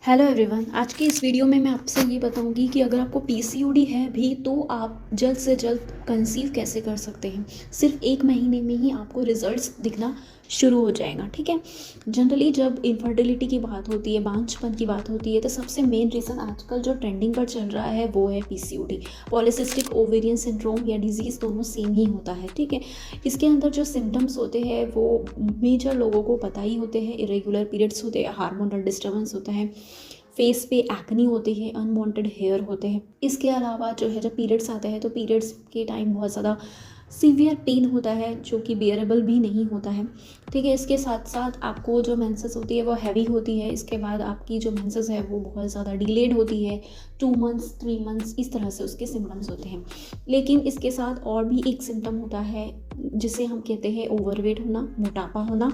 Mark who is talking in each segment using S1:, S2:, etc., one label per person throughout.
S1: Hello everyone, आज की इस वीडियो में मैं आपसे ये बताऊंगी कि अगर आपको पीसीओडी है भी तो आप जल्द से जल्द कंसीव कैसे कर सकते हैं। सिर्फ 1 महीने में ही आपको रिजल्ट्स दिखना शुरू हो जाएगा। ठीक है। जनरली जब इनफर्टिलिटी की बात होती है, बांझपन की बात होती है, तो सबसे मेन रीज़न आजकल जो ट्रेंडिंग पर चल रहा है वो है पीसीओडी। पॉलीसिस्टिक ओवेरियन सिंड्रोम या डिजीज़ दोनों सेम ही होता है। ठीक है। इसके अंदर जो सिम्टम्स होते हैं वो मेजर लोगों को पता ही होते हैं। इरेगुलर पीरियड्स होते हैं, हार्मोनल डिस्टर्बेंस होता है, फेस पे एक्नी होती है, अनवांटेड हेयर होते हैं। इसके अलावा जो है जब पीरियड्स आते हैं तो पीरियड्स के टाइम बहुत ज़्यादा सीवियर पेन होता है जो कि बियरेबल भी नहीं होता है। ठीक है। इसके साथ साथ आपको जो मेंसेस होती है वो हैवी होती है। इसके बाद आपकी जो मेंसेस है वो बहुत ज़्यादा डिलेड होती है, 2 मंथ्स 3 मंथ्स इस तरह से उसके सिम्टम्स होते हैं। लेकिन इसके साथ और भी एक सिम्टम होता है जिसे हम कहते हैं ओवरवेट होना, मोटापा होना।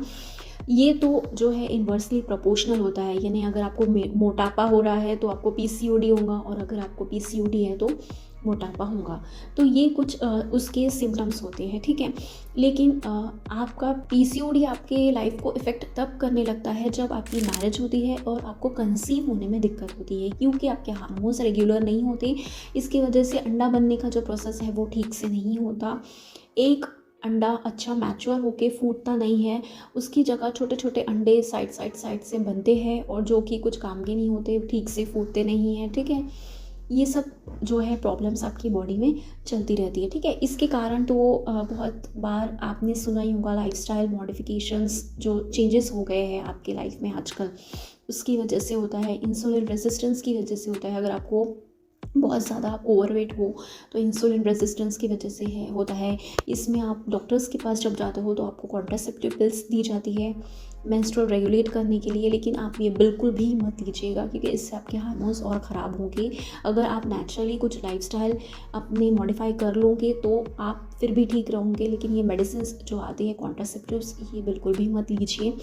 S1: ये तो जो है इन्वर्सली प्रोपोर्शनल होता है, यानी अगर आपको मोटापा हो रहा है तो आपको पीसीओडी होगा, और अगर आपको पीसीओडी है तो मोटापा होगा। तो ये कुछ उसके सिम्टम्स होते हैं। ठीक है। लेकिन आपका पीसीओडी आपके लाइफ को इफ़ेक्ट तब करने लगता है जब आपकी मैरिज होती है और आपको कंसीव होने में दिक्कत होती है, क्योंकि आपके हार्मोन्स रेगुलर नहीं होते। इसकी वजह से अंडा बनने का जो प्रोसेस है वो ठीक से नहीं होता। एक अंडा अच्छा मैच्योर होके फूटता नहीं है, उसकी जगह छोटे छोटे अंडे साइड से बनते हैं और जो कि कुछ काम के नहीं होते, ठीक से फूटते नहीं हैं। ठीक है। ये सब जो है प्रॉब्लम्स आपकी बॉडी में चलती रहती है। ठीक है। इसके कारण तो बहुत बार आपने सुना ही होगा, लाइफस्टाइल मॉडिफिकेशंस जो चेंजेस हो गए हैं आपकी लाइफ में आजकल, उसकी वजह से होता है। इंसुलिन रेजिस्टेंस की वजह से होता है। अगर आपको बहुत ज़्यादा ओवरवेट हो तो इंसुलिन रेजिस्टेंस की वजह से होता है। इसमें आप डॉक्टर्स के पास जब जाते हो तो आपको कॉन्ट्रासेप्टिव पिल्स दी जाती है मेंस्ट्रुअल रेगुलेट करने के लिए, लेकिन आप ये बिल्कुल भी मत लीजिएगा क्योंकि इससे आपके हार्मोन्स और ख़राब होंगे। अगर आप नेचुरली कुछ लाइफस्टाइल अपने मॉडिफाई कर लोगे तो आप फिर भी ठीक रहोगे, लेकिन ये मेडिसिन जो आती है कॉन्ट्रासेप्टिव्स, ये बिल्कुल भी मत लीजिए।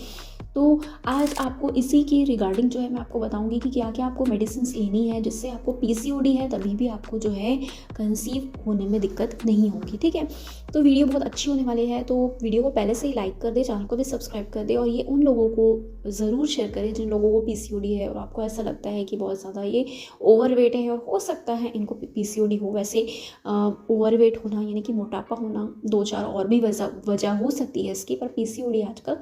S1: तो आज आपको इसी के रिगार्डिंग जो है मैं आपको बताऊंगी कि क्या क्या आपको मेडिसिन लेनी है जिससे आपको पीसीओडी है तभी भी आपको जो है कंसीव होने में दिक्कत नहीं होगी। ठीक है। तो वीडियो बहुत अच्छी होने वाली है, तो वीडियो को पहले से ही लाइक कर दे, चैनल को भी सब्सक्राइब कर दे, और ये उन लोगों को ज़रूर शेयर करें जिन लोगों को पीसीओडी है और आपको ऐसा लगता है कि बहुत ज़्यादा ये ओवरवेट है और हो सकता है इनको पीसीओडी हो। वैसे ओवरवेट होना यानी कि मोटापा होना 2-4 और भी वजह हो सकती है इसकी, पर पीसीओडी आजकल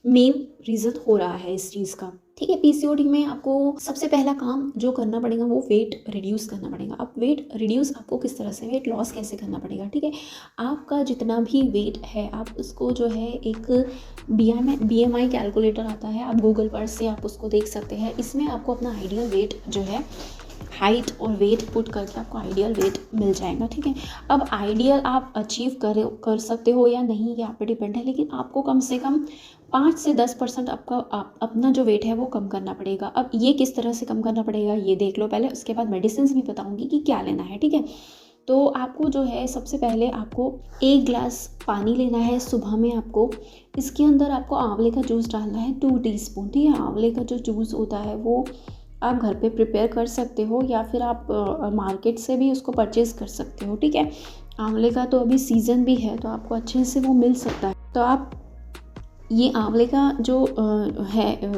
S1: मेन रीज़न हो रहा है इस चीज़ का। ठीक है। पीसीओडी में आपको सबसे पहला काम जो करना पड़ेगा वो वेट रिड्यूस करना पड़ेगा। अब वेट रिड्यूस आपको किस तरह से, वेट लॉस कैसे करना पड़ेगा। ठीक है। आपका जितना भी वेट है आप उसको जो है एक बीएमआई कैलकुलेटर आता है, आप गूगल पर से आप उसको देख सकते हैं। इसमें आपको अपना आइडियल वेट जो है, हाइट और वेट पुट करके आपको आइडियल वेट मिल जाएगा। ठीक है। अब आइडियल आप अचीव कर सकते हो या नहीं ये आप पे डिपेंड है, लेकिन आपको कम से कम 5 से 10% आपका अपना जो वेट है वो कम करना पड़ेगा। अब ये किस तरह से कम करना पड़ेगा ये देख लो पहले, उसके बाद मेडिसिन भी बताऊंगी कि क्या लेना है। ठीक है। तो आपको जो है सबसे पहले आपको 1 गिलास पानी लेना है सुबह में। आपको इसके अंदर आपको आंवले का जूस डालना है 2 टीस्पून। ठीक है। आंवले का जो जूस होता है वो आप घर पे प्रिपेयर कर सकते हो या फिर आप मार्केट से भी उसको परचेज़ कर सकते हो। ठीक है। आंवले का तो अभी सीज़न भी है तो आपको अच्छे से वो मिल सकता है। तो आप ये आंवले का जो है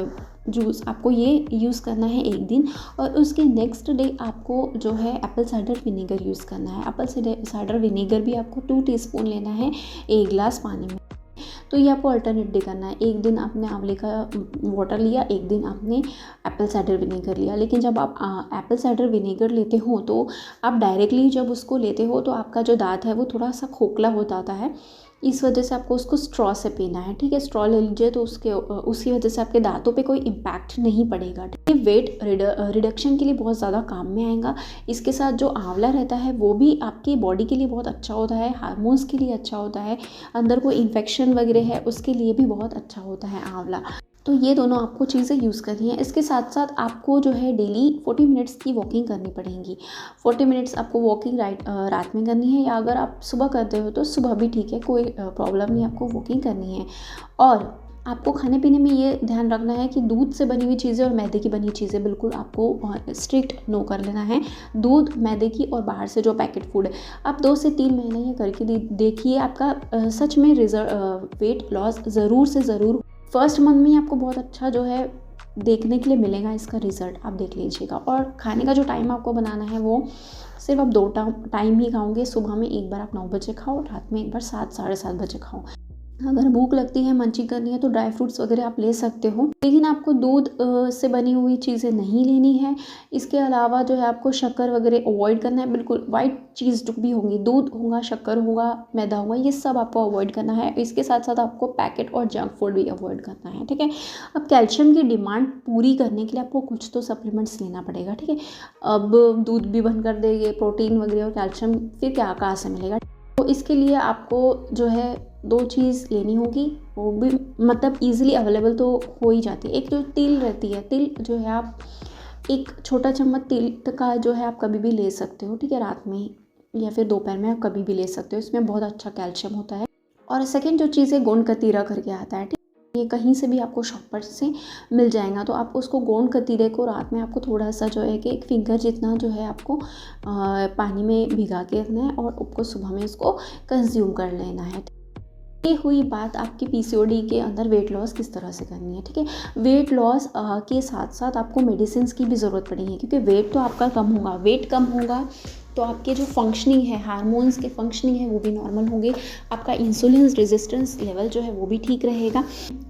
S1: जूस आपको ये यूज़ करना है 1 दिन, और उसके नेक्स्ट डे आपको जो है एप्पल साइडर विनेगर यूज़ करना है। एप्पल साइडर विनेगर भी आपको 2 टीस्पून लेना है 1 गिलास पानी में। तो ये आपको अल्टरनेट डे करना है। 1 दिन आपने आंवले का वाटर लिया, 1 दिन आपने एप्पल साइडर विनेगर लिया। लेकिन जब आप एप्पल साइडर विनेगर लेते हो तो आप डायरेक्टली जब उसको लेते हो तो आपका जो दांत है वो थोड़ा सा खोखला हो जाता है, इस वजह से आपको उसको स्ट्रॉ से पीना है। ठीक है। स्ट्रॉ ले लीजिए तो उसकी वजह से आपके दांतों पे कोई इम्पैक्ट नहीं पड़ेगा। ठीक है। वेट रिडक्शन के लिए बहुत ज़्यादा काम में आएगा। इसके साथ जो आंवला रहता है वो भी आपकी बॉडी के लिए बहुत अच्छा होता है, हार्मोन्स के लिए अच्छा होता है, अंदर कोई इन्फेक्शन वगैरह है उसके लिए भी बहुत अच्छा होता है आंवला। तो ये दोनों आपको चीज़ें यूज़ करनी है। इसके साथ साथ आपको जो है डेली 40 मिनट्स की वॉकिंग करनी पड़ेगी। 40 मिनट्स आपको वॉकिंग रात में करनी है, या अगर आप सुबह करते हो तो सुबह भी ठीक है, कोई प्रॉब्लम नहीं, आपको वॉकिंग करनी है। और आपको खाने पीने में ये ध्यान रखना है कि दूध से बनी हुई चीज़ें और मैदे की बनी चीज़ें बिल्कुल आपको स्ट्रिक्ट नो कर लेना है। दूध, मैदे की और बाहर से जो पैकेट फूड है, आप 2 से 3 महीने ये करके देखिए, आपका सच में वेट लॉस ज़रूर से ज़रूर। फर्स्ट मंथ में ही आपको बहुत अच्छा जो है देखने के लिए मिलेगा इसका रिज़ल्ट, आप देख लीजिएगा। और खाने का जो टाइम आपको बनाना है वो सिर्फ आप 2 टाइम ही खाओगे। सुबह में एक बार आप 9 बजे खाओ, रात में एक बार 7 साढ़े 7 बजे खाओ। अगर भूख लगती है, मंची करनी है तो ड्राई फ्रूट्स वगैरह आप ले सकते हो, लेकिन आपको दूध से बनी हुई चीज़ें नहीं लेनी है। इसके अलावा जो है आपको शक्कर वगैरह अवॉइड करना है, बिल्कुल वाइट चीज़ जो भी होंगी, दूध होगा, शक्कर होगा, मैदा होगा, ये सब आपको अवॉइड करना है। इसके साथ साथ आपको पैकेट और जंक फूड भी अवॉइड करना है, ठीक है। अब कैल्शियम की डिमांड पूरी करने के लिए आपको कुछ तो सप्लीमेंट्स लेना पड़ेगा, ठीक है। अब दूध भी बंद कर देंगे, प्रोटीन वगैरह और कैल्शियम फिर क्या कहाँ से मिलेगा। तो इसके लिए आपको जो है 2 चीज़ लेनी होगी, वो भी मतलब ईज़िली अवेलेबल तो हो ही जाती है। एक जो तिल रहती है, तिल जो है आप 1 छोटा चम्मच तिल का जो है आप कभी भी ले सकते हो, ठीक है, रात में या फिर दोपहर में आप कभी भी ले सकते हो। इसमें बहुत अच्छा कैल्शियम होता है। और सेकंड जो चीज़ है, गोंद कतीरा करके आता है, ठीक है। ये कहीं से भी आपको शॉप पर से मिल जाएगा। तो आप उसको गोंद कतीरे को रात में आपको थोड़ा सा जो है कि 1 फिंगर जितना जो है आपको पानी में भिगा के रखना है और उसको सुबह में इसको कंज्यूम कर लेना है। ये हुई बात आपकी पीसीओडी के अंदर वेट लॉस किस तरह से करनी है, ठीक है। वेट लॉस के साथ साथ आपको मेडिसिन की भी ज़रूरत पड़ेगी, क्योंकि वेट तो आपका कम होगा। वेट कम होगा तो आपके जो फंक्शनिंग है, हार्मोन्स के फंक्शनिंग है, वो भी नॉर्मल होंगे। आपका इंसुलिन रेजिस्टेंस लेवल जो है वो भी ठीक रहेगा।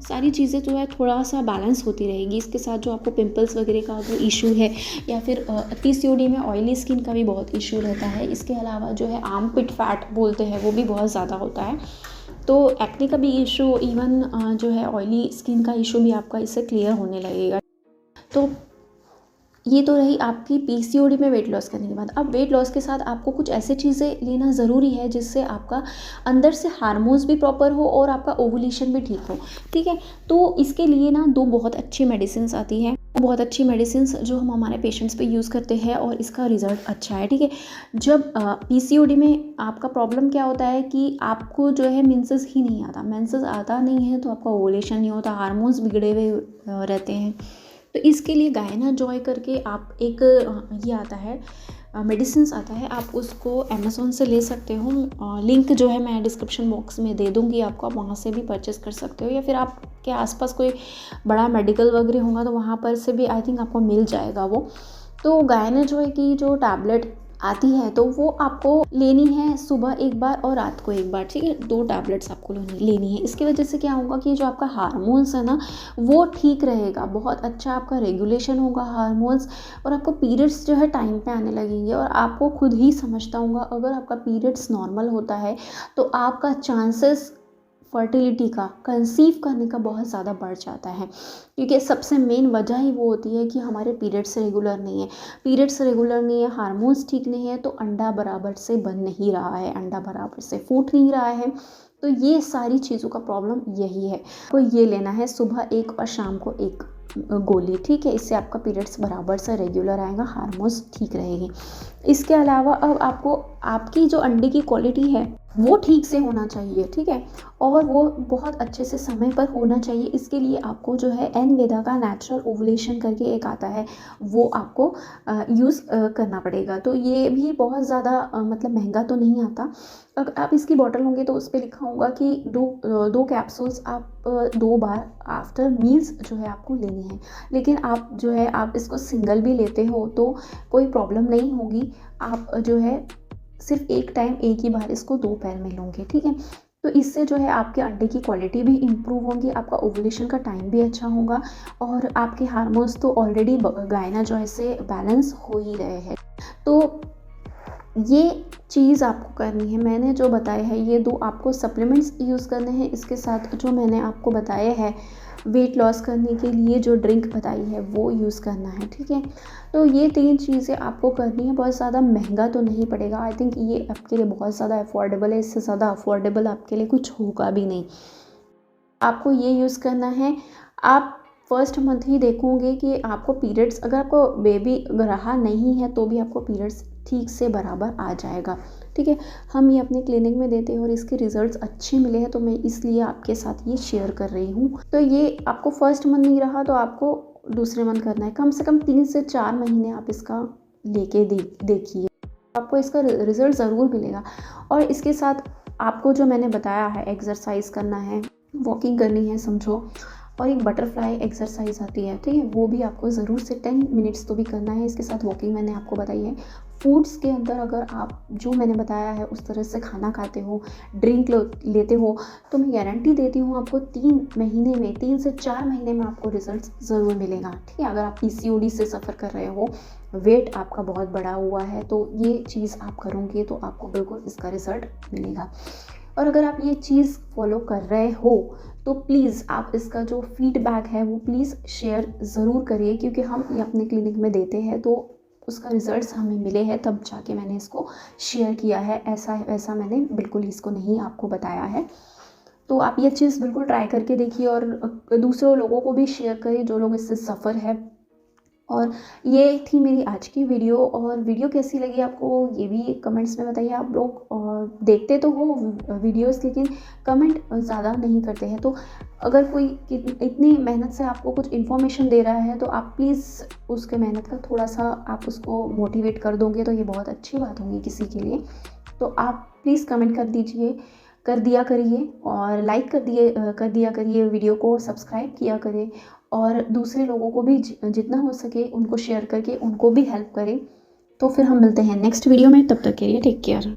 S1: सारी चीज़ें जो है थोड़ा सा बैलेंस होती रहेगी। इसके साथ जो आपको पिंपल्स वगैरह का जो इशू है, या फिर पीसीओडी में ऑयली स्किन का भी बहुत इशू रहता है। इसके अलावा जो है आर्मपिट फैट बोलते हैं, वो भी बहुत ज़्यादा होता है। तो एक्ने का भी इशू, इवन जो है ऑयली स्किन का इशू भी आपका इससे क्लियर होने लगेगा। तो ये तो रही आपकी पीसीओडी में वेट लॉस करने के बाद। अब वेट लॉस के साथ आपको कुछ ऐसे चीज़ें लेना ज़रूरी है जिससे आपका अंदर से हार्मोन्स भी प्रॉपर हो और आपका ओवुलेशन भी ठीक हो, ठीक है। तो इसके लिए ना 2 बहुत अच्छी मेडिसिन आती हैं, बहुत अच्छी मेडिसिन जो हम हमारे पेशेंट्स पे यूज़ करते हैं और इसका रिज़ल्ट अच्छा है, ठीक है। जब पीसीओडी में आपका प्रॉब्लम क्या होता है कि आपको जो है मेंसेस ही नहीं आता, मेंसेस आता नहीं है तो आपका ओवुलेशन नहीं होता, हार्मोन्स बिगड़े हुए रहते हैं। तो इसके लिए गायना जॉय करके आप एक ये आता है मेडिसिन आता है, आप उसको अमेज़ॉन से ले सकते हो। लिंक जो है मैं डिस्क्रिप्शन बॉक्स में दे दूँगी आपको, आप वहाँ से भी परचेज़ कर सकते हो, या फिर आपके आसपास कोई बड़ा मेडिकल वगैरह होगा तो वहाँ पर से भी आई थिंक आपको मिल जाएगा वो। तो गायना जॉय की जो टैबलेट आती है तो वो आपको लेनी है सुबह एक बार और रात को एक बार, ठीक है। 2 टैबलेट्स आपको लेनी है। इसकी वजह से क्या होगा कि जो आपका हार्मोन्स है ना वो ठीक रहेगा, बहुत अच्छा आपका रेगुलेशन होगा हार्मोन्स, और आपको पीरियड्स जो है टाइम पे आने लगेंगे। और आपको खुद ही समझता होगा, अगर आपका पीरियड्स नॉर्मल होता है तो आपका चांसेस फर्टिलिटी का, कंसीव करने का बहुत ज़्यादा बढ़ जाता है, क्योंकि सबसे मेन वजह ही वो होती है कि हमारे पीरियड्स रेगुलर नहीं है। पीरियड्स रेगुलर नहीं है, हार्मोन्स ठीक नहीं है, तो अंडा बराबर से बन नहीं रहा है, अंडा बराबर से फूट नहीं रहा है। तो ये सारी चीज़ों का प्रॉब्लम यही है। आपको ये लेना है सुबह 1 और शाम को 1 गोली, ठीक है। इससे आपका पीरियड्स बराबर से रेगुलर आएगा, हार्मोन्स ठीक रहेगी। इसके अलावा अब आपको आपकी जो अंडे की क्वालिटी है वो ठीक से होना चाहिए, ठीक है, और वो बहुत अच्छे से समय पर होना चाहिए। इसके लिए आपको जो है एनवेदा का नेचुरल ओवुलेशन करके एक आता है, वो आपको यूज़ करना पड़ेगा। तो ये भी बहुत ज़्यादा मतलब महंगा तो नहीं आता। अगर आप इसकी बॉटल होंगे तो उस पर लिखा होगा कि 2 कैप्सूल्स आप 2 बार आफ्टर मील्स जो है आपको लेनी है। लेकिन आप जो है आप इसको सिंगल भी लेते हो तो कोई प्रॉब्लम नहीं होगी। आप जो है सिर्फ एक टाइम एक ही बार इसको दोपहर में लोगे, ठीक है। तो इससे जो है आपके अंडे की क्वालिटी भी इम्प्रूव होगी, आपका ओवुलेशन का टाइम भी अच्छा होगा, और आपके हार्मोन्स तो ऑलरेडी गायना जॉय से बैलेंस हो ही रहे हैं। तो ये चीज़ आपको करनी है। मैंने जो बताया है ये 2 आपको सप्लीमेंट्स यूज़ करने हैं। इसके साथ जो मैंने आपको बताया है वेट लॉस करने के लिए जो ड्रिंक बताई है वो यूज़ करना है, ठीक है। तो ये 3 चीज़ें आपको करनी है। बहुत ज़्यादा महंगा तो नहीं पड़ेगा, आई थिंक ये आपके लिए बहुत ज़्यादा अफोर्डेबल है। इससे ज़्यादा अफोर्डेबल आपके लिए कुछ होगा भी नहीं। आपको ये यूज़ करना है। आप फर्स्ट मंथ ही देखोगे कि आपको पीरियड्स, अगर आपको बेबी रहा नहीं है तो भी आपको पीरियड्स ठीक से बराबर आ जाएगा, ठीक है। हम ये अपने क्लिनिक में देते हैं और इसके रिजल्ट्स अच्छे मिले हैं, तो मैं इसलिए आपके साथ ये शेयर कर रही हूँ। तो ये आपको फर्स्ट मंथ नहीं रहा तो आपको दूसरे मंथ करना है। कम से कम 3 से 4 महीने आप इसका लेके देखिए, आपको इसका रिजल्ट ज़रूर मिलेगा। और इसके साथ आपको जो मैंने बताया है, एक्सरसाइज करना है, वॉकिंग करनी है समझो, और एक बटरफ्लाई एक्सरसाइज आती है, ठीक है, वो भी आपको ज़रूर से 10 मिनट्स तो भी करना है। इसके साथ वॉकिंग मैंने आपको बताई है। फूड्स के अंदर अगर आप जो मैंने बताया है उस तरह से खाना खाते हो, ड्रिंक लेते हो, तो मैं गारंटी देती हूँ आपको 3 महीने में, 3 से 4 महीने में आपको रिजल्ट ज़रूर मिलेगा, ठीक है। अगर आप पीसीओडी से सफ़र कर रहे हो, वेट आपका बहुत बढ़ा हुआ है, तो ये चीज़ आप करोगे तो आपको बिल्कुल इसका रिज़ल्ट मिलेगा। और अगर आप ये चीज़ फॉलो कर रहे हो तो प्लीज़ आप इसका जो फीडबैक है वो प्लीज़ शेयर ज़रूर करिए, क्योंकि हम ये अपने क्लिनिक में देते हैं तो उसका रिज़ल्ट्स हमें मिले हैं, तब जाके मैंने इसको शेयर किया है। ऐसा वैसा मैंने बिल्कुल इसको नहीं आपको बताया है। तो आप ये चीज़ बिल्कुल ट्राई करके देखिए और दूसरों लोगों को भी शेयर करिए जो लोग इससे सफ़र है। और ये थी मेरी आज की वीडियो, और वीडियो कैसी लगी आपको ये भी कमेंट्स में बताइए। आप लोग देखते तो हो वीडियोस, लेकिन कमेंट ज़्यादा नहीं करते हैं। तो अगर कोई इतनी मेहनत से आपको कुछ इन्फॉर्मेशन दे रहा है तो आप प्लीज़ उसके मेहनत का थोड़ा सा आप उसको मोटिवेट कर दोगे तो ये बहुत अच्छी बात होगी किसी के लिए। तो आप प्लीज़ कमेंट कर दिया करिए, और लाइक कर दिया करिए वीडियो को, सब्सक्राइब किया करें, और दूसरे लोगों को भी जितना हो सके उनको शेयर करके उनको भी हेल्प करें। तो फिर हम मिलते हैं नेक्स्ट वीडियो में, तब तक के लिए टेक केयर।